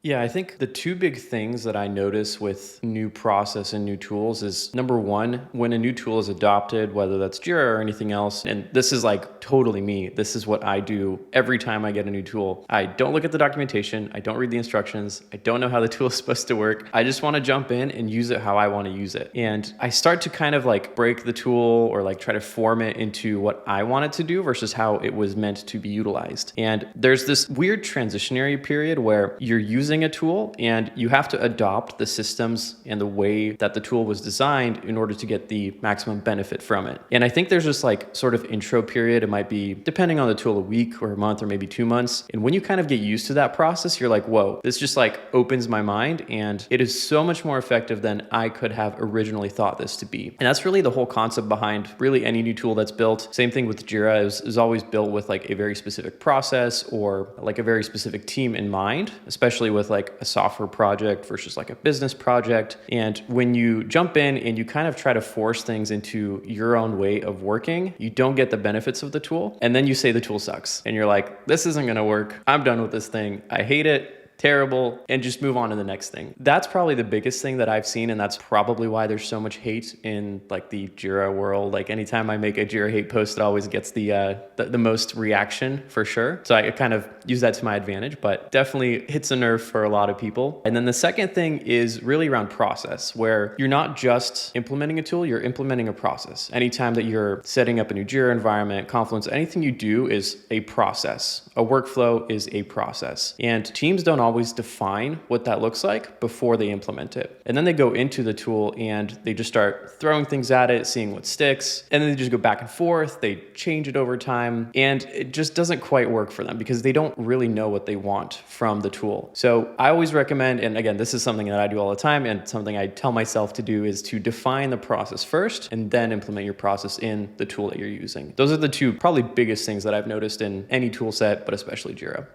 Yeah, I think the two big things that I notice with new process and new tools is number one, when a new tool is adopted, whether that's Jira or anything else, and this is like totally me. This is what I do every time I get a new tool. I don't look at the documentation. I don't read the instructions. I don't know how the tool is supposed to work. I just want to jump in and use it how I want to use it. And I start to kind of like break the tool or like try to form it into what I want it to do versus how it was meant to be utilized. And there's this weird transitionary period where you're using a tool and you have to adopt the systems and the way that the tool was designed in order to get the maximum benefit from it. And I think there's this like sort of intro period. It might be, depending on the tool, a week or a month or maybe 2 months. And when you kind of get used to that process, you're like, whoa, this just like opens my mind and it is so much more effective than I could have originally thought this to be. And that's really the whole concept behind really any new tool that's built. Same thing with Jira is always built with like a very specific process or like a very specific team in mind, especially with like a software project versus like a business project. And when you jump in and you kind of try to force things into your own way of working, you don't get the benefits of the tool. And then you say the tool sucks. And you're like, this isn't going to work. I'm done with this thing. I hate it. Terrible, and just move on to the next thing. That's probably the biggest thing that I've seen, and that's probably why there's so much hate in like the Jira world. Like anytime I make a Jira hate post, it always gets the most reaction for sure. So I kind of use that to my advantage, but definitely hits a nerve for a lot of people. And then the second thing is really around process, where you're not just implementing a tool, you're implementing a process. Anytime that you're setting up a new Jira environment, Confluence, anything you do is a process. A workflow is a process. And teams don't always define what that looks like before they implement it. And then they go into the tool and they just start throwing things at it, seeing what sticks. And then they just go back and forth. They change it over time. And it just doesn't quite work for them because they don't really know what they want from the tool. So I always recommend, and again, this is something that I do all the time and something I tell myself to do, is to define the process first and then implement your process in the tool that you're using. Those are the two probably biggest things that I've noticed in any tool set, but especially Jira.